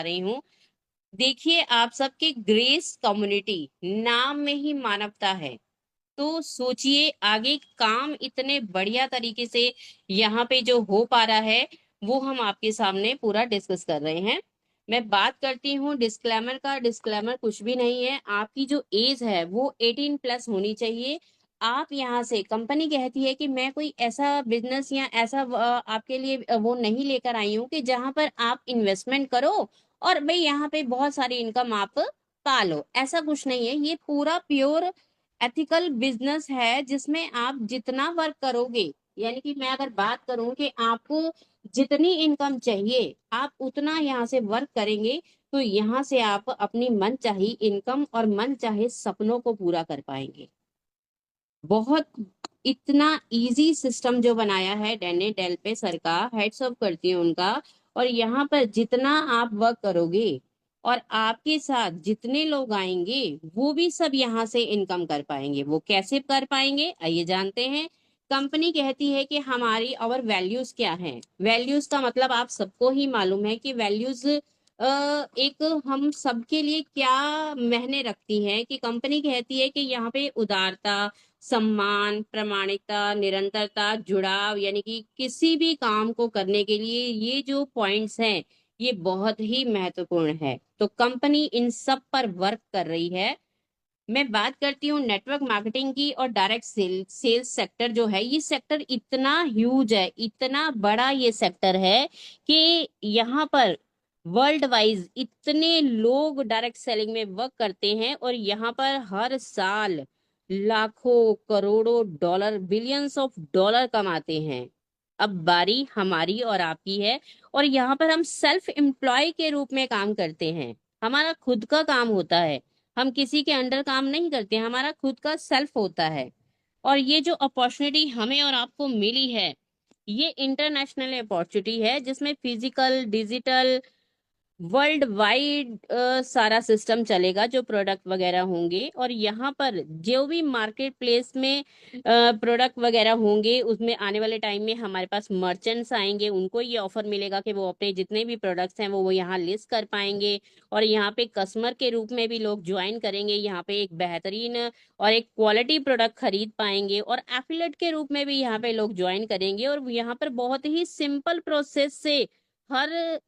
रही हूँ। देखिए, आप सबके ग्रेस कम्युनिटी नाम में ही मानवता है। तो सोचिए आगे काम इतने बढ़िया तरीके से यहाँ पे जो हो पा रहा है वो हम आपके सामने पूरा डिस्कस कर रहे हैं। मैं बात करती हूँ डिस्क्लेमर का। डिस्क्लेमर कुछ भी नहीं है, आपकी जो एज है वो 18+ होनी चाहिए। आप यहाँ से, कंपनी कहती है कि मैं कोई ऐसा बिजनेस या ऐसा आपके लिए वो नहीं लेकर आई हूँ कि जहां पर आप इन्वेस्टमेंट करो और भाई यहाँ पे बहुत सारी इनकम आप पालो। ऐसा कुछ नहीं है, ये पूरा प्योर एथिकल बिजनेस है जिसमें आप जितना वर्क करोगे, यानी कि मैं अगर बात करूं कि आपको जितनी इनकम चाहिए आप उतना यहाँ से वर्क करेंगे तो यहाँ से आप अपनी मन चाही इनकम और मन चाहे सपनों को पूरा कर पाएंगे। बहुत इतना इजी सिस्टम जो बनाया है डैने डेल पे सर का, हेड्स ऑफ करती हूँ उनका। और यहाँ पर जितना आप वर्क करोगे और आपके साथ जितने लोग आएंगे वो भी सब यहाँ से इनकम कर पाएंगे। वो कैसे कर पाएंगे आइए जानते हैं। कंपनी कहती है कि हमारी और वैल्यूज क्या हैं। वैल्यूज का मतलब आप सबको ही मालूम है कि वैल्यूज एक हम सबके लिए क्या मायने रखती है। कि कंपनी कहती है कि यहाँ पे उदारता, सम्मान, प्रामाणिकता, निरंतरता, जुड़ाव, यानी कि किसी भी काम को करने के लिए ये जो पॉइंट्स हैं ये बहुत ही महत्वपूर्ण है। तो कंपनी इन सब पर वर्क कर रही है। मैं बात करती हूँ नेटवर्क मार्केटिंग की और डायरेक्ट सेल्स सेक्टर जो है, ये सेक्टर इतना ह्यूज है, इतना बड़ा ये सेक्टर है कि यहाँ पर वर्ल्ड वाइज इतने लोग डायरेक्ट सेलिंग में वर्क करते हैं और यहाँ पर हर साल लाखों करोड़ों डॉलर, बिलियंस ऑफ डॉलर कमाते हैं। अब बारी हमारी और आपकी है। और यहाँ पर हम सेल्फ एम्प्लॉय के रूप में काम करते हैं। हमारा खुद का काम होता है, हम किसी के अंडर काम नहीं करते, हमारा खुद का सेल्फ होता है। और ये जो अपॉर्चुनिटी हमें और आपको मिली है ये इंटरनेशनल अपॉर्चुनिटी है जिसमें फिजिकल, डिजिटल, वर्ल्ड वाइड सारा सिस्टम चलेगा जो प्रोडक्ट वगैरह होंगे। और यहाँ पर जो भी मार्केट प्लेस में प्रोडक्ट वगैरह होंगे उसमें आने वाले टाइम में हमारे पास मर्चेंट्स आएंगे, उनको ये ऑफर मिलेगा कि वो अपने जितने भी प्रोडक्ट्स हैं वो यहाँ लिस्ट कर पाएंगे। और यहाँ पे कस्टमर के रूप में भी लोग ज्वाइन करेंगे, यहाँ पे एक बेहतरीन और एक क्वालिटी प्रोडक्ट खरीद पाएंगे। और एफिलेट के रूप में भी यहाँ पे लोग ज्वाइन करेंगे और यहाँ पर बहुत ही सिंपल प्रोसेस से हर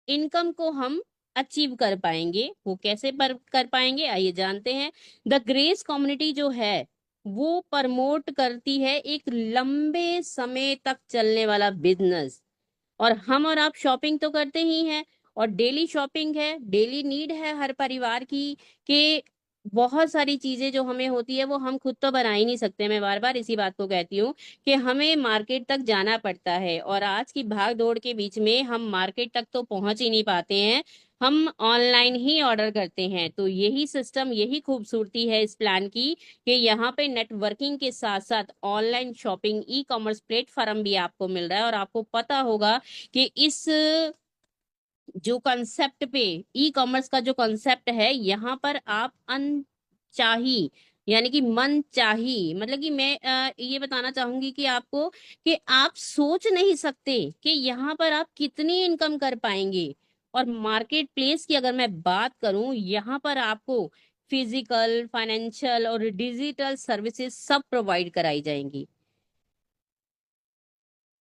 इनकम को हम अचीव कर पाएंगे। वो कैसे पर कर पाएंगे आइए जानते हैं। द ग्रेस कम्युनिटी जो है वो प्रमोट करती है एक लंबे समय तक चलने वाला बिजनेस। और हम और आप शॉपिंग तो करते ही हैं और डेली शॉपिंग है, डेली नीड है हर परिवार की। कि बहुत सारी चीजें जो हमें होती है वो हम खुद तो बना ही नहीं सकते। मैं बार बार इसी बात को कहती हूँ कि हमें मार्केट तक जाना पड़ता है और आज की भाग दौड़ के बीच में हम मार्केट तक तो पहुंच ही नहीं पाते हैं, हम ऑनलाइन ही ऑर्डर करते हैं। तो यही सिस्टम, यही खूबसूरती है इस प्लान की कि यहाँ पे नेटवर्किंग के साथ साथ online shopping, e commerce platform भी आपको मिल रहा है। और आपको पता होगा कि इस जो कॉन्सेप्ट पे, ई कॉमर्स का जो कॉन्सेप्ट है यहाँ पर आप अनचाही यानी कि मन चाही, मतलब कि मैं ये बताना चाहूंगी कि आपको कि आप सोच नहीं सकते कि यहाँ पर आप कितनी इनकम कर पाएंगे। और मार्केट प्लेस की अगर मैं बात करूं, यहाँ पर आपको फिजिकल, फाइनेंशियल और डिजिटल सर्विसेज सब प्रोवाइड कराई जाएंगी।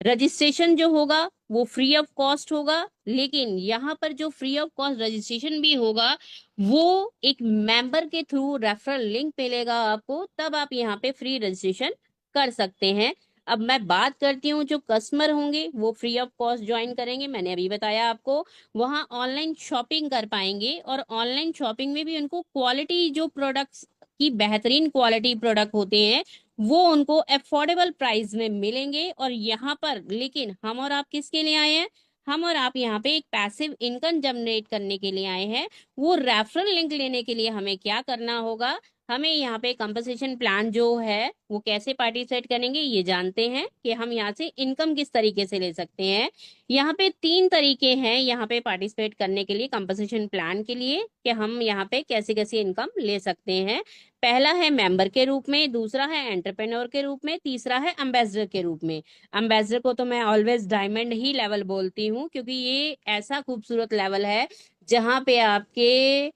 रजिस्ट्रेशन जो होगा वो फ्री ऑफ कॉस्ट होगा, लेकिन यहाँ पर जो फ्री ऑफ कॉस्ट रजिस्ट्रेशन भी होगा वो एक मेंबर के थ्रू रेफरल लिंक मिलेगा आपको, तब आप यहाँ पे फ्री रजिस्ट्रेशन कर सकते हैं। अब मैं बात करती हूँ, जो कस्टमर होंगे वो फ्री ऑफ कॉस्ट ज्वाइन करेंगे, मैंने अभी बताया आपको। वहाँ ऑनलाइन शॉपिंग कर पाएंगे और ऑनलाइन शॉपिंग में भी उनको क्वालिटी, जो प्रोडक्ट्स की बेहतरीन क्वालिटी प्रोडक्ट होते हैं वो उनको अफोर्डेबल प्राइस में मिलेंगे। और यहाँ पर लेकिन हम और आप किसके लिए आए हैं, हम और आप यहाँ पे एक पैसिव इनकम जनरेट करने के लिए आए हैं। वो रेफरल लिंक लेने के लिए हमें क्या करना होगा, हमें यहाँ पे कंपनसेशन प्लान जो है वो कैसे पार्टिसिपेट करेंगे ये जानते हैं कि हम यहाँ से इनकम किस तरीके से ले सकते हैं। यहाँ पे 3 तरीके हैं यहाँ पे पार्टिसिपेट करने के लिए कंपनसेशन प्लान के लिए, कि हम यहाँ पे कैसे कैसे इनकम ले सकते हैं। पहला है मेंबर के रूप में, दूसरा है एंटरप्रेन्योर के रूप में, तीसरा है एम्बेसडर के रूप में। एम्बेसडर को तो मैं ऑलवेज डायमंड ही लेवल बोलती हूँ, क्योंकि ये ऐसा खूबसूरत लेवल है जहाँ पे आपके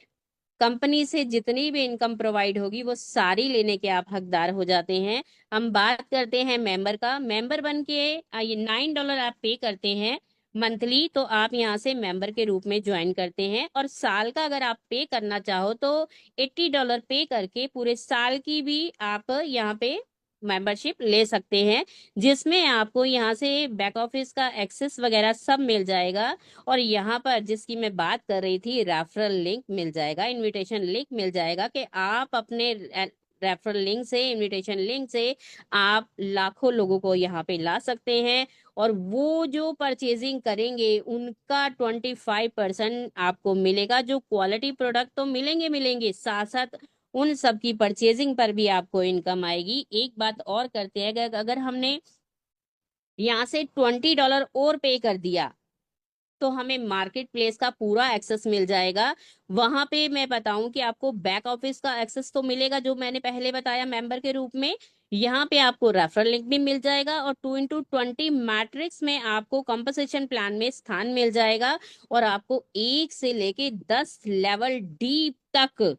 कंपनी से जितनी भी इनकम प्रोवाइड होगी वो सारी लेने के आप हकदार हो जाते हैं। हम बात करते हैं मेंबर का। मेंबर बन के ये $9 आप पे करते हैं मंथली, तो आप यहाँ से मेंबर के रूप में ज्वाइन करते हैं। और साल का अगर आप पे करना चाहो तो $80 पे करके पूरे साल की भी आप यहाँ पे मेंबरशिप ले सकते हैं, जिसमें आपको यहाँ से बैक ऑफिस का एक्सेस वगैरह सब मिल जाएगा। और यहाँ पर जिसकी मैं बात कर रही थी, रेफरल लिंक मिल जाएगा, इनविटेशन लिंक मिल जाएगा, कि आप अपने रेफरल लिंक से, इनविटेशन लिंक से आप लाखों लोगों को यहाँ पे ला सकते हैं। और वो जो परचेजिंग करेंगे उनका 25% आपको मिलेगा। जो क्वालिटी प्रोडक्ट तो मिलेंगे मिलेंगे, साथ साथ उन सब की परचेजिंग पर भी आपको इनकम आएगी। एक बात और करते हैं, अगर हमने यहाँ से $20 और पे कर दिया तो हमें मार्केट प्लेस का पूरा एक्सेस मिल जाएगा। वहां पे मैं बताऊं कि आपको बैक ऑफिस का एक्सेस तो मिलेगा जो मैंने पहले बताया मेंबर के रूप में। यहाँ पे आपको रेफरल लिंक भी मिल जाएगा, और 2x20 मैट्रिक्स में आपको कंपनसेशन प्लान में स्थान मिल जाएगा। और आपको 1 से लेके 10 लेवल डी तक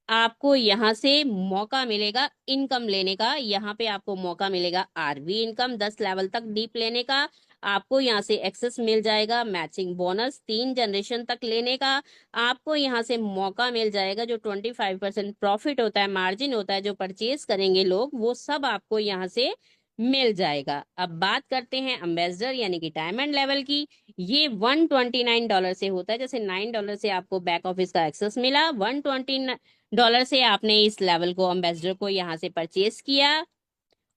आपको यहाँ से मौका मिलेगा इनकम लेने का। यहाँ पे आपको मौका मिलेगा आरवी इनकम 10 लेवल तक डीप लेने का। आपको यहाँ से एक्सेस मिल जाएगा मैचिंग बोनस 3 जनरेशन तक लेने का। आपको यहाँ से मौका मिल जाएगा जो 25% प्रॉफिट होता है, मार्जिन होता है, जो परचेज करेंगे लोग, वो सब आपको यहाँ से मिल जाएगा। अब बात करते हैं एम्बेसडर यानी कि डायमंड लेवल की। ये $129 से होता है। जैसे $9 से आपको बैक ऑफिस का एक्सेस मिला, $129 से आपने इस लेवल को, एम्बेसडर को यहाँ से परचेज किया।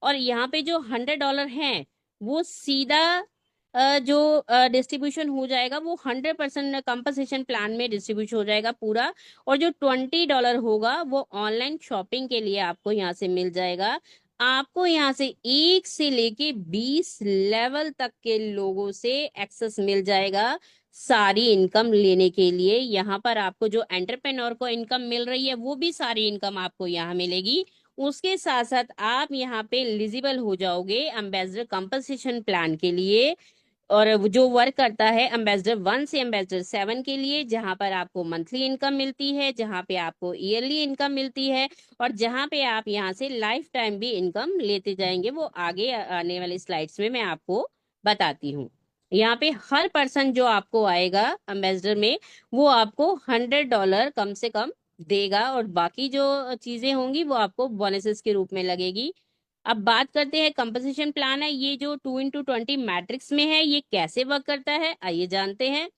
और यहाँ पे जो $100 है वो सीधा जो डिस्ट्रीब्यूशन हो जाएगा वो 100% कंपनसेशन प्लान में डिस्ट्रीब्यूशन हो जाएगा पूरा। और जो $20 होगा वो ऑनलाइन शॉपिंग के लिए आपको यहाँ से मिल जाएगा। आपको यहाँ से 1 से लेके 20 लेवल तक के लोगों से एक्सेस मिल जाएगा सारी इनकम लेने के लिए। यहाँ पर आपको जो एंटरप्रेन्योर को इनकम मिल रही है वो भी सारी इनकम आपको यहाँ मिलेगी। उसके साथ साथ आप यहाँ पे एलिजिबल हो जाओगे एम्बेसडर कंपनसेशन प्लान के लिए। और जो वर्क करता है एम्बेसडर 1 से एम्बेसडर 7 के लिए, जहां पर आपको मंथली इनकम मिलती है, जहां पे आपको ईयरली इनकम मिलती है, और जहां पे आप यहाँ से लाइफ टाइम भी इनकम लेते जाएंगे। वो आगे आने वाली स्लाइड्स में मैं आपको बताती हूँ। यहाँ पे हर पर्सन जो आपको आएगा एम्बेसडर में वो आपको $100 कम से कम देगा, और बाकी जो चीजें होंगी वो आपको बोनसेस के रूप में लगेगी। अब बात करते हैं कंपनसेशन प्लान है ये जो 2x20 मैट्रिक्स में है, ये कैसे वर्क करता है आइए जानते हैं।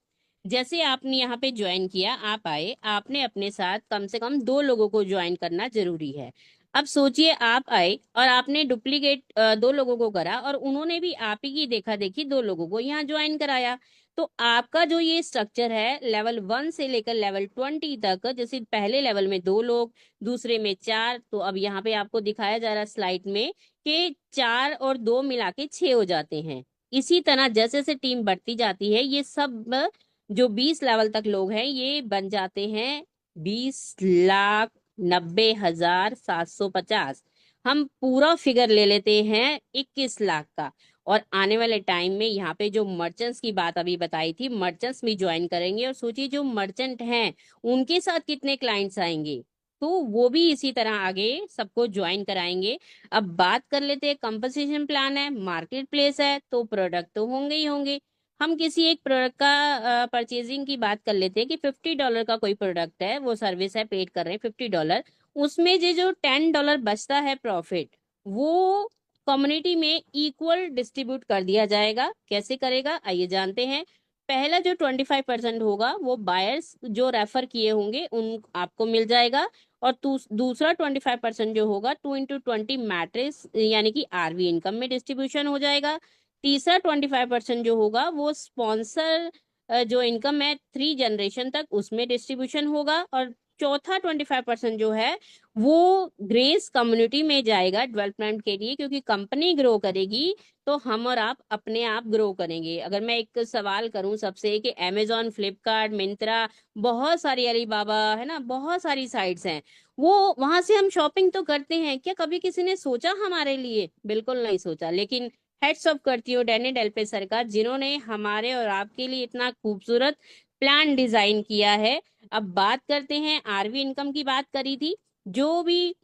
जैसे आपने यहाँ पे ज्वाइन किया, आप आए, आपने अपने साथ कम से कम 2 लोगों को ज्वाइन करना जरूरी है। अब सोचिए आप आए और आपने डुप्लीकेट 2 लोगों को करा, और उन्होंने भी आप ही की देखा देखी 2 लोगों को यहाँ ज्वाइन कराया। तो आपका जो ये स्ट्रक्चर है लेवल 1 से लेकर लेवल 20 तक, जैसे पहले लेवल में 2 लोग, दूसरे में 4, तो अब यहाँ पे आपको दिखाया जा रहा है स्लाइड में कि 4 और 2 मिला के 6 हो जाते हैं। इसी तरह जैसे जैसे टीम बढ़ती जाती है ये सब जो 20 लेवल तक लोग हैं ये बन जाते हैं 20,90,750। हम पूरा फिगर ले लेते हैं 21 लाख का। और आने वाले टाइम में यहाँ पे जो मर्चेंट्स की बात अभी बताई थी, मर्चेंट्स भी ज्वाइन करेंगे। और सोचिए जो मर्चेंट हैं उनके साथ कितने क्लाइंट्स आएंगे, तो वो भी इसी तरह आगे सबको ज्वाइन कराएंगे। अब बात कर लेते हैं कंपनसेशन प्लान है, मार्केट प्लेस है, तो प्रोडक्ट तो होंगे ही होंगे। हम किसी एक प्रोडक्ट का परचेजिंग की बात कर लेते हैं कि $50 का कोई प्रोडक्ट है, वो सर्विस है, पेड कर रहे हैं $50। उसमें जो $10 बचता है प्रॉफिट, वो कम्युनिटी में इक्वल डिस्ट्रीब्यूट कर दिया जाएगा। कैसे करेगा आइए जानते हैं। पहला जो 25% होगा वो बायर्स जो रेफर किए होंगे उन आपको मिल जाएगा। और दूसरा 25% जो होगा 2x20 मैट्रिक्स यानी कि आरवी इनकम में डिस्ट्रीब्यूशन हो जाएगा। तीसरा 25% जो होगा वो स्पॉन्सर जो इनकम है 3 जनरेशन तक उसमें डिस्ट्रीब्यूशन होगा। और चौथा 25% जो है वो ग्रेस कम्युनिटी में जाएगा डेवलपमेंट के लिए, क्योंकि कंपनी ग्रो करेगी तो हम और आप अपने आप ग्रो करेंगे। अगर मैं एक सवाल करूं सबसे कि अमेजोन, फ्लिपकार्ट, मिंत्रा, बहुत सारी, अलीबाबा है ना, बहुत सारी साइट्स हैं, वो वहां से हम शॉपिंग तो करते हैं, क्या कभी किसी ने सोचा हमारे लिए? बिल्कुल नहीं सोचा। लेकिन हेड्स ऑफ करती हूँ डैनी डेल्पे सर का, जिन्होंने हमारे और आपके लिए इतना खूबसूरत प्लान डिजाइन किया है। अब बात करते हैं, आरवी इनकम की बात करी थी, जो भी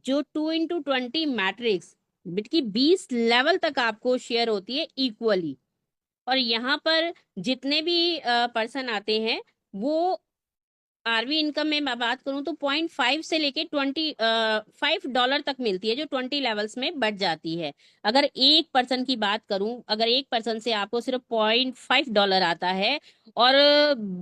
जो 2x20 मैट्रिक्स बिट की 20 लेवल तक आपको शेयर होती है इक्वली। और यहाँ पर जितने भी पर्सन आते हैं वो आरवी इनकम में मैं बात करूं तो 0.5 से लेके 25 डॉलर तक मिलती है, जो 20 लेवल्स में बढ़ जाती है। अगर एक पर्सन की बात करूं, अगर एक पर्सन से आपको सिर्फ 0.5 डॉलर आता है, और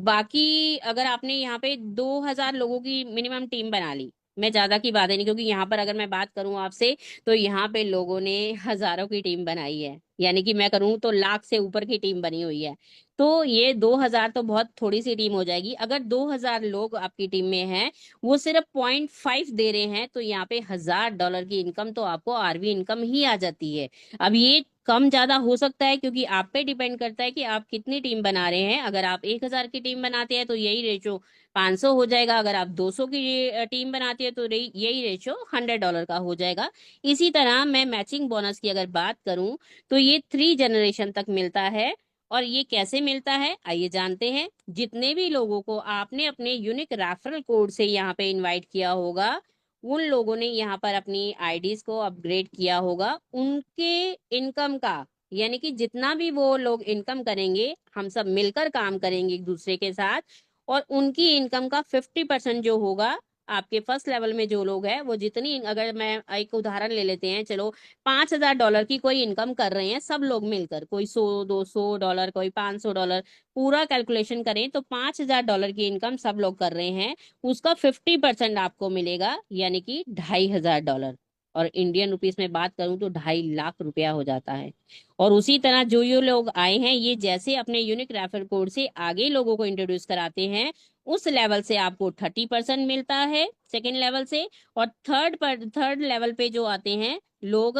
बाकी अगर आपने यहाँ पे 2000 लोगों की मिनिमम टीम बना ली, मैं ज्यादा की बात है नहीं, क्योंकि यहाँ पर अगर मैं बात करूं आपसे तो यहाँ पे लोगों ने हजारों की टीम बनाई है, यानी कि मैं करूं तो लाख से ऊपर की टीम बनी हुई है। तो ये 2000 तो बहुत थोड़ी सी टीम हो जाएगी। अगर 2000 लोग आपकी टीम में हैं, वो सिर्फ 0.5 दे रहे हैं, तो यहाँ पे $1000 की इनकम तो आपको आरवी इनकम ही आ जाती है। अब ये कम ज्यादा हो सकता है, क्योंकि आप पे डिपेंड करता है कि आप कितनी टीम बना रहे हैं। अगर आप 1000 की टीम बनाते हैं तो यही रेशो 500 हो जाएगा। अगर आप 200 की टीम बनाती है तो यही रेशो $100 का हो जाएगा। इसी तरह मैं मैचिंग बोनस की अगर बात करूं तो ये 3 जनरेशन तक मिलता है। और ये कैसे मिलता है आइए जानते हैं। जितने भी लोगों को आपने अपने यूनिक रेफरल कोड से यहाँ पे इनवाइट किया होगा, उन लोगों ने यहाँ पर अपनी आईडीज को अपग्रेड किया होगा, उनके इनकम का, यानी कि जितना भी वो लोग इनकम करेंगे, हम सब मिलकर काम करेंगे एक दूसरे के साथ, और उनकी इनकम का 50% जो होगा, आपके फर्स्ट लेवल में जो लोग हैं वो जितनी, अगर मैं एक उदाहरण ले लेते हैं, चलो $5000 की कोई इनकम कर रहे हैं सब लोग मिलकर, कोई 100 200 डॉलर, कोई $500, पूरा कैलकुलेशन करें तो $5000 की इनकम सब लोग कर रहे हैं, उसका 50% आपको मिलेगा, यानी कि $2500। और इंडियन रुपीस में बात करूं तो 2.5 लाख रुपया हो जाता है। और उसी तरह जो ये लोग आए हैं, ये जैसे अपने यूनिक रेफर कोड से आगे लोगों को इंट्रोड्यूस कराते हैं, उस लेवल से आपको 30% मिलता है सेकेंड लेवल से। और थर्ड लेवल पे जो आते हैं लोग,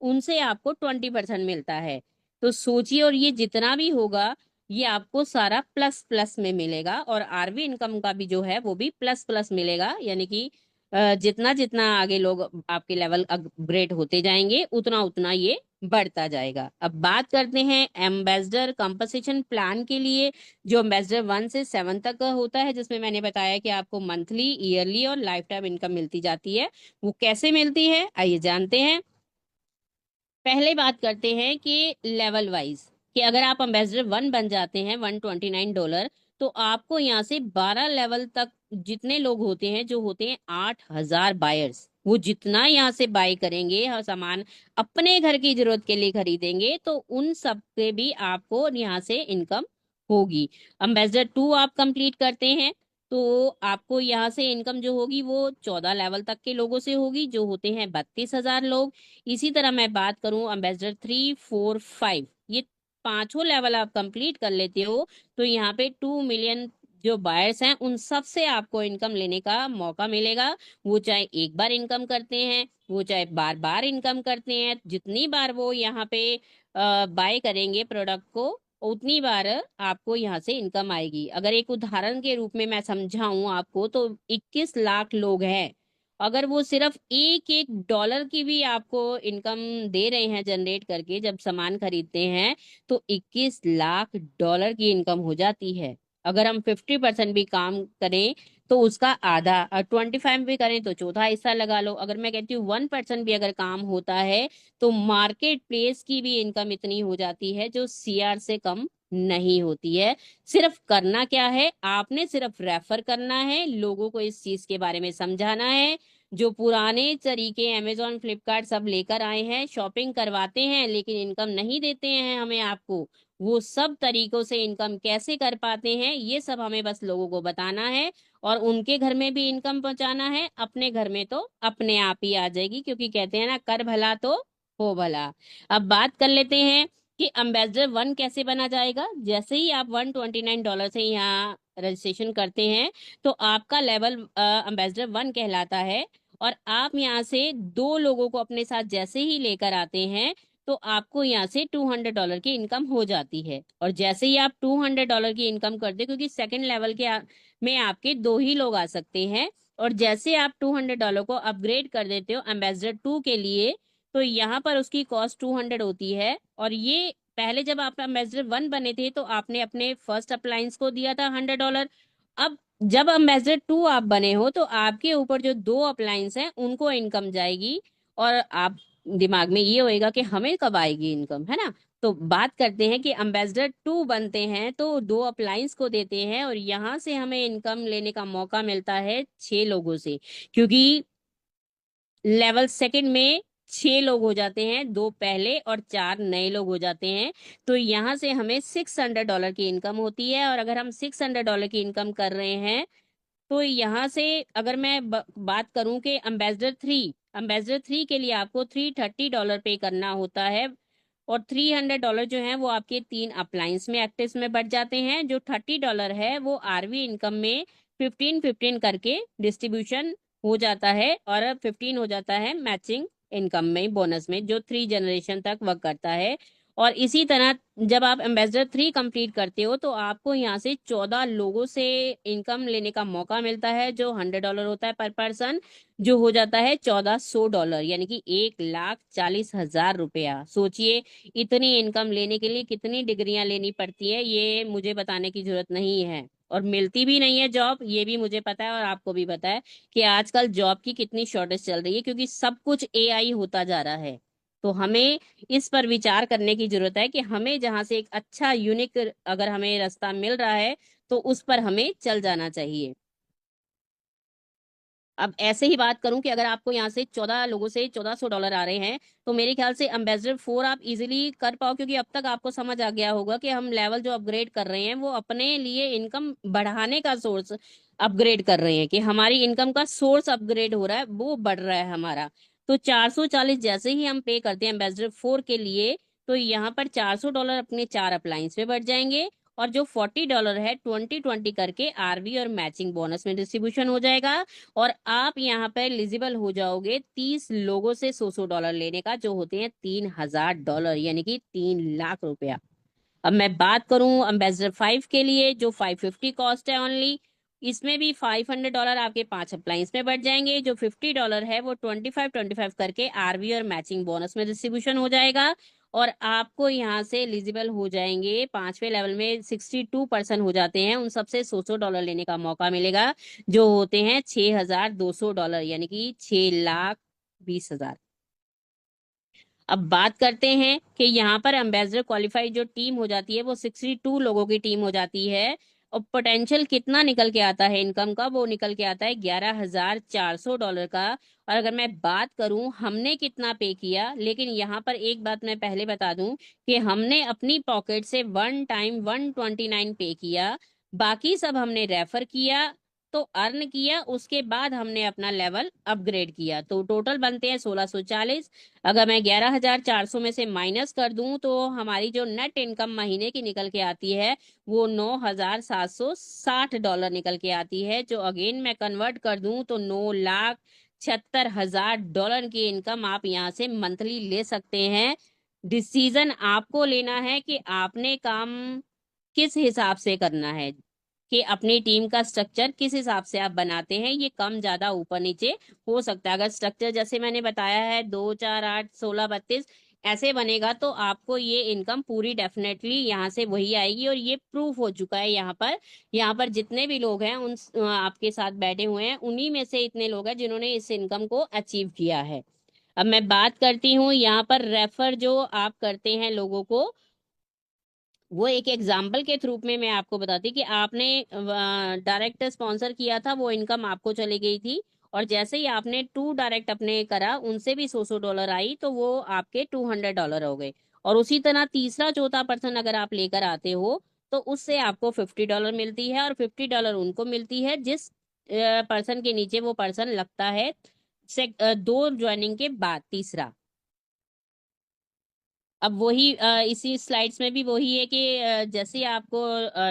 उनसे आपको 20% मिलता है। तो सोचिए, और ये जितना भी होगा ये आपको सारा प्लस प्लस में मिलेगा। और आरवी इनकम का भी जो है वो भी प्लस प्लस मिलेगा, यानी कि जितना जितना आगे लोग आपके लेवल अपग्रेड होते जाएंगे उतना उतना ये बढ़ता जाएगा। अब बात करते हैं एम्बेसडर कंपनसेशन प्लान के लिए, जो एम्बेसडर 1 से 7 तक का होता है, जिसमें मैंने बताया कि आपको मंथली, ईयरली और लाइफ टाइम इनकम मिलती जाती है। वो कैसे मिलती है आइए जानते हैं। पहले बात करते हैं कि लेवल वाइज, कि अगर आप एम्बेसडर 1 बन जाते हैं $129, तो आपको यहाँ से 12 लेवल तक जितने लोग होते हैं, जो होते हैं 8000 बायर्स, वो जितना यहाँ से बाय करेंगे, हर सामान अपने घर की जरूरत के लिए खरीदेंगे, तो उन सब पे भी आपको यहाँ से इनकम होगी। एम्बेसडर 2 आप कंप्लीट करते हैं तो आपको यहाँ से इनकम जो होगी वो 14 लेवल तक के लोगों से होगी, जो होते हैं 32,000 लोग। इसी तरह मैं बात करूं एम्बेसडर 3 4 5, ये पांचों लेवल आप कंप्लीट कर लेते हो, तो यहाँ पे 2 मिलियन जो बायर्स हैं उन सब से आपको इनकम लेने का मौका मिलेगा। वो चाहे एक बार इनकम करते हैं, वो चाहे बार बार इनकम करते हैं, जितनी बार वो यहाँ पे बाय करेंगे प्रोडक्ट को, उतनी बार आपको यहाँ से इनकम आएगी। अगर एक उदाहरण के रूप में मैं समझाऊं आपको, तो 21 लाख लोग हैं, अगर वो सिर्फ एक एक डॉलर की भी आपको इनकम दे रहे हैं जनरेट करके जब सामान खरीदते हैं, तो 21 लाख डॉलर की इनकम हो जाती है। अगर हम 50% भी काम करें तो उसका आधा, और 25 भी करें तो चौथा हिस्सा लगा लो। अगर मैं कहती हूँ 1% भी अगर काम होता है, तो मार्केट प्लेस की भी इनकम इतनी हो जाती है, जो सीआर से कम नहीं होती है। सिर्फ करना क्या है, आपने सिर्फ रेफर करना है, लोगों को इस चीज के बारे में समझाना है। जो पुराने तरीके अमेजोन, फ्लिपकार्ट सब लेकर आए हैं, शॉपिंग करवाते हैं लेकिन इनकम नहीं देते हैं हमें, आपको वो सब तरीकों से इनकम कैसे कर पाते हैं, ये सब हमें बस लोगों को बताना है। और उनके घर में भी इनकम पहुंचाना है, अपने घर में तो अपने आप ही आ जाएगी, क्योंकि कहते हैं ना, कर भला तो हो भला। अब बात कर लेते हैं कि एम्बेसडर 1 कैसे बना जाएगा। जैसे ही आप $129 से यहाँ रजिस्ट्रेशन करते हैं तो आपका लेवल एम्बेसडर 1 कहलाता है। और आप यहाँ से 2 लोगों को अपने साथ जैसे ही लेकर आते हैं तो आपको यहाँ से $200 की इनकम हो जाती है। और जैसे ही आप $200 की इनकम करते हैं, क्योंकि सेकंड लेवल के में आपके 2 ही लोग आ सकते हैं, और जैसे आप $200 को अपग्रेड कर देते हो एम्बेसडर 2 के लिए, तो यहाँ पर उसकी कॉस्ट 200 होती है। और ये पहले जब आप एम्बेसडर 1 बने थे तो आपने अपने फर्स्ट अप्लायंस को दिया था $100। अब जब एम्बेसडर 2 आप बने हो तो आपके ऊपर जो 2 अप्लायंस हैं उनको इनकम जाएगी। और आप दिमाग में ये होएगा कि हमें कब आएगी इनकम, है ना। तो बात करते हैं कि एम्बेसडर 2 बनते हैं तो 2 अप्लायंस को देते हैं, और यहाँ से हमें इनकम लेने का मौका मिलता है 6 लोगों से, क्योंकि लेवल सेकंड में 6 लोग हो जाते हैं, 2 पहले और 4 नए लोग हो जाते हैं। तो यहाँ से हमें $600 की इनकम होती है। और अगर हम $600 की इनकम कर रहे हैं तो यहाँ से अगर मैं बात करूं कि एम्बेसडर 3 के लिए आपको $330 पे करना होता है। और $300 जो है वो आपके 3 अप्लायंस में एक्टिव में बढ़ जाते हैं। जो $30 है वो आरवी इनकम में 15-15 करके डिस्ट्रीब्यूशन हो जाता है, और 15 हो जाता है मैचिंग इनकम में, बोनस में, जो 3 जनरेशन तक वर्क करता है। और इसी तरह जब आप एम्बेसडर 3 कंप्लीट करते हो तो आपको यहाँ से 14 लोगों से इनकम लेने का मौका मिलता है, जो $100 होता है पर पर्सन, जो हो जाता है $1400, यानी कि 1,40,000 रुपया। सोचिए, इतनी इनकम लेने के लिए कितनी डिग्रियां लेनी पड़ती है, ये मुझे बताने की जरूरत नहीं है। और मिलती भी नहीं है जॉब, ये भी मुझे पता है और आपको भी पता है कि आजकल जॉब की कितनी शॉर्टेज चल रही है, क्योंकि सब कुछ एआई होता जा रहा है। तो हमें इस पर विचार करने की जरूरत है कि हमें जहां से एक अच्छा यूनिक अगर हमें रास्ता मिल रहा है तो उस पर हमें चल जाना चाहिए। अब ऐसे ही बात करूं कि अगर आपको यहाँ से 14 लोगों से $1400 आ रहे हैं तो मेरे ख्याल से एम्बेसडर 4 आप इजीली कर पाओ, क्योंकि अब तक आपको समझ आ गया होगा कि हम लेवल जो अपग्रेड कर रहे हैं वो अपने लिए इनकम बढ़ाने का सोर्स अपग्रेड कर रहे हैं, कि हमारी इनकम का सोर्स अपग्रेड हो रहा है, वो बढ़ रहा है हमारा। तो 440 जैसे ही हम पे करते हैं एम्बेसडर 4 के लिए, तो यहाँ पर $400 अपने 4 अप्लायंस में बढ़ जाएंगे। और जो $40 है 20-20 करके आरवी और मैचिंग बोनस में डिस्ट्रीब्यूशन हो जाएगा। और आप यहाँ पर एलिजिबल हो जाओगे 30 लोगों से $100 लेने का, जो होते हैं $3000, यानी कि 3 लाख रुपया। अब मैं बात करूं एम्बेसडर 5 के लिए, जो 550 कॉस्ट है ओनली, इसमें भी $500 आपके 5 अप्लायंस में बढ़ जाएंगे। जो $50 है वो 25-25 करके आरवी और मैचिंग बोनस में डिस्ट्रीब्यूशन हो जाएगा। और आपको यहाँ से एलिजिबल हो जाएंगे 5वें लेवल में 62% हो जाते हैं, उन सबसे $100 लेने का मौका मिलेगा, जो होते हैं $6200, यानी कि 6,20,000। अब बात करते हैं कि यहाँ पर एम्बेसडर क्वालिफाई जो टीम हो जाती है वो 62 लोगों की टीम हो जाती है। और पोटेंशियल कितना निकल के आता है इनकम का, वो निकल के आता है $11,400 का। और अगर मैं बात करूं हमने कितना पे किया, लेकिन यहाँ पर एक बात मैं पहले बता दूं कि हमने अपनी पॉकेट से वन टाइम 129 पे किया, बाकी सब हमने रेफर किया, तो अर्न किया, उसके बाद हमने अपना लेवल अपग्रेड किया, तो टोटल बनते हैं 1640। अगर मैं 11,400 में से माइनस कर दूं तो हमारी जो नेट इनकम महीने की निकल के आती है वो $9,760 निकल के आती है, जो अगेन मैं कन्वर्ट कर दूं तो $9,76,000 की इनकम आप यहाँ से मंथली ले सकते हैं। डिसीजन आपको लेना है कि आपने काम किस हिसाब से करना है, कि अपनी टीम का स्ट्रक्चर किस हिसाब से आप बनाते हैं। ये कम ज्यादा ऊपर नीचे हो सकता है। अगर स्ट्रक्चर जैसे मैंने बताया है 2, 4, 8, 16, 32 ऐसे बनेगा तो आपको ये इनकम पूरी डेफिनेटली यहाँ से वही आएगी। और ये प्रूफ हो चुका है यहाँ पर जितने भी लोग हैं उन आपके साथ बैठे हुए हैं उन्हीं में से इतने लोग हैं जिन्होंने इस इनकम को अचीव किया है। अब मैं बात करती हूँ यहाँ पर रेफर जो आप करते हैं लोगों को, वो एक एग्जाम्पल के थ्रू में मैं आपको बताती कि आपने डायरेक्ट स्पॉन्सर किया था, वो इनकम आपको चली गई थी। और जैसे ही आपने 2 डायरेक्ट अपने करा, उनसे भी $100 आई, तो वो आपके $200 हो गए। और उसी तरह तीसरा चौथा पर्सन अगर आप लेकर आते हो तो उससे आपको $50 मिलती है, और $50 उनको मिलती है जिस पर्सन के नीचे वो पर्सन लगता है 2 ज्वाइनिंग के बाद, तीसरा। अब वही इसी स्लाइड्स में भी वही है कि जैसे आपको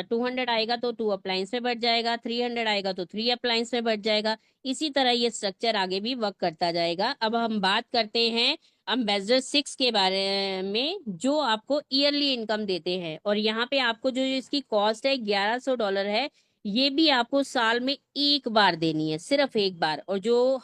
200 आएगा तो 2 अप्लायंस में बढ़ जाएगा, 300 आएगा तो 3 अप्लायंस में बढ़ जाएगा। इसी तरह ये स्ट्रक्चर आगे भी वर्क करता जाएगा। अब हम बात करते हैं अम्बेसडर 6 के बारे में, जो आपको ईयरली इनकम देते हैं। और यहाँ पे आपको जो इसकी कॉस्ट है $1100 है। ये भी आपको साल में एक बार देनी है, सिर्फ एक बार। और जो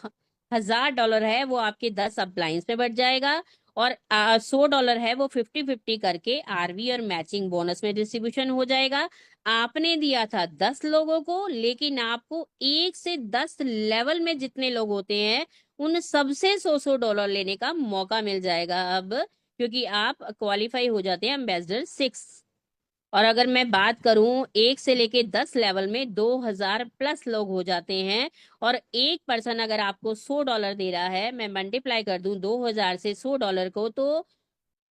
$1000 है वो आपके 10 अप्लायंस में बढ़ जाएगा। और $100 है वो 50-50 करके आरवी और मैचिंग बोनस में डिस्ट्रीब्यूशन हो जाएगा। आपने दिया था 10 लोगों को, लेकिन आपको 1 से 10 लेवल में जितने लोग होते हैं उन सबसे $100 लेने का मौका मिल जाएगा अब, क्योंकि आप क्वालिफाई हो जाते हैं एम्बेसडर 6। और अगर मैं बात करूं 1 से लेके 10 लेवल में 2000 प्लस लोग हो जाते हैं। और एक पर्सन अगर आपको $100 दे रहा है, मैं मल्टीप्लाई कर दूं 2000 से $100 को, तो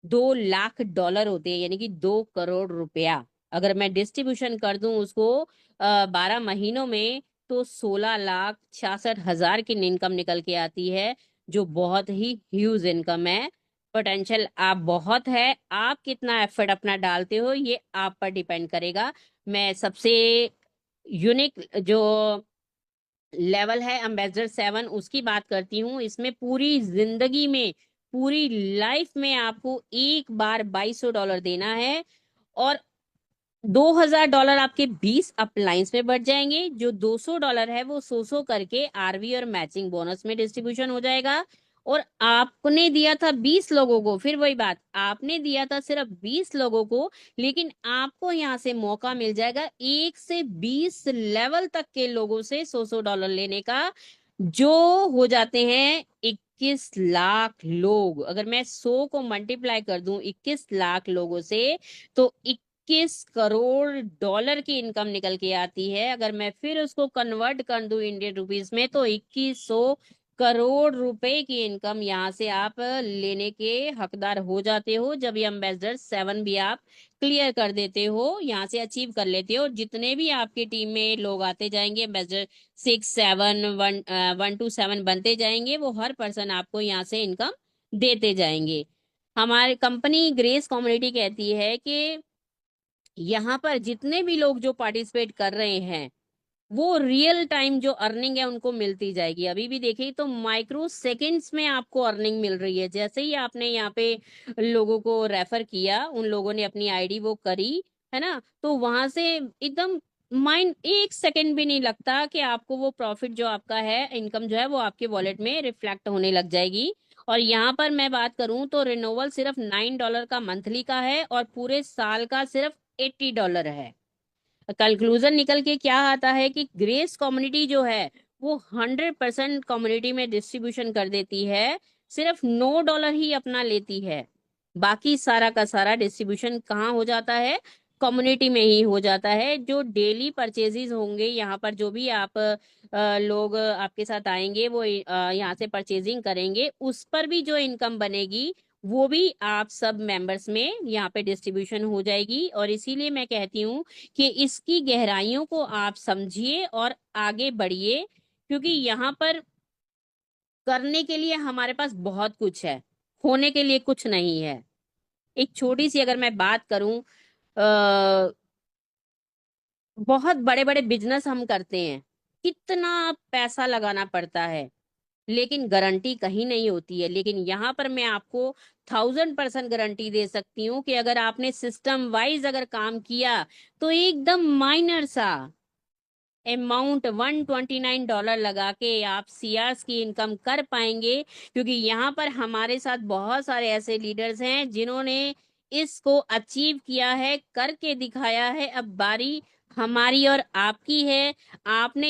$2 लाख होते हैं, यानी कि 2 करोड़ रुपया। अगर मैं डिस्ट्रीब्यूशन कर दूं उसको 12 महीनों में, तो 16,66,000 की इनकम निकल के आती है, जो बहुत ही ह्यूज इनकम है। पोटेंशियल आप बहुत है, आप कितना एफर्ट अपना डालते हो ये आप पर डिपेंड करेगा। मैं सबसे यूनिक जो लेवल है एम्बेसडर 7 उसकी बात करती हूँ। इसमें पूरी जिंदगी में, पूरी लाइफ में आपको एक बार $2200 देना है। और $2000 आपके 20 अप्लायंस में बढ़ जाएंगे। जो $200 है वो सो करके आरवी और मैचिंग बोनस में डिस्ट्रीब्यूशन हो जाएगा। और आपने दिया था 20 लोगों को, फिर वही बात, आपने दिया था सिर्फ 20 लोगों को, लेकिन आपको यहाँ से मौका मिल जाएगा 1 से 20 लेवल तक के लोगों से $100 लेने का, जो हो जाते हैं 21 लाख लोग। अगर मैं 100 को मल्टीप्लाई कर दूं 21 लाख लोगों से, तो 21 करोड़ डॉलर की इनकम निकल के आती है। अगर मैं फिर उसको कन्वर्ट कर दूं इंडियन रुपीस में, तो 2100 करोड़ रुपए की इनकम यहाँ से आप लेने के हकदार हो जाते हो, जब ये एम्बेसडर 7 भी आप क्लियर कर देते हो, यहाँ से अचीव कर लेते हो। जितने भी आपकी टीम में लोग आते जाएंगे, एम्बेसडर 6, 7, 1 to 7 बनते जाएंगे, वो हर पर्सन आपको यहाँ से इनकम देते जाएंगे। हमारी कंपनी ग्रेस कम्युनिटी कहती है कि यहाँ पर जितने भी लोग जो पार्टिसिपेट कर रहे हैं, वो रियल टाइम जो अर्निंग है उनको मिलती जाएगी। अभी भी देखिए तो माइक्रो सेकंड्स में आपको अर्निंग मिल रही है। जैसे ही आपने यहाँ पे लोगों को रेफर किया, उन लोगों ने अपनी आईडी वो करी, है ना, तो वहां से एकदम माइंड 1 सेकंड भी नहीं लगता कि आपको वो प्रॉफिट जो आपका है, इनकम जो है वो आपके वॉलेट में रिफ्लेक्ट होने लग जाएगी। और यहाँ पर मैं बात करूं तो रिन्यूअल सिर्फ $9 का मंथली का है, और पूरे साल का सिर्फ $80 है। कंक्लूजन निकल के क्या आता है कि ग्रेस कम्युनिटी जो है वो 100% कम्युनिटी में डिस्ट्रीब्यूशन कर देती है, सिर्फ $9 ही अपना लेती है। बाकी सारा का सारा डिस्ट्रीब्यूशन कहाँ हो जाता है? कम्युनिटी में ही हो जाता है। जो डेली परचेजेस होंगे यहाँ पर, जो भी आप लोग आपके साथ आएंगे, वो यहाँ से परचेजिंग करेंगे, उस पर भी जो इनकम बनेगी वो भी आप सब मेंबर्स में यहाँ पे डिस्ट्रीब्यूशन हो जाएगी। और इसीलिए मैं कहती हूँ कि इसकी गहराइयों को आप समझिए और आगे बढ़िए, क्योंकि यहाँ पर करने के लिए हमारे पास बहुत कुछ है, खोने के लिए कुछ नहीं है। एक छोटी सी अगर मैं बात करूं, बहुत बड़े बड़े बिजनेस हम करते हैं, कितना पैसा लगाना पड़ता है, लेकिन गारंटी कहीं नहीं होती है। लेकिन यहाँ पर मैं आपको 1000% गारंटी दे सकती हूँ कि अगर आपने सिस्टम वाइज अगर काम किया, तो एकदम माइनर सा अमाउंट $129 लगा के आप सीआरस की इनकम कर पाएंगे। क्योंकि यहाँ पर हमारे साथ बहुत सारे ऐसे लीडर्स हैं जिन्होंने इसको अचीव किया है, करके दिखाया है। अब बारी हमारी और आपकी है। आपने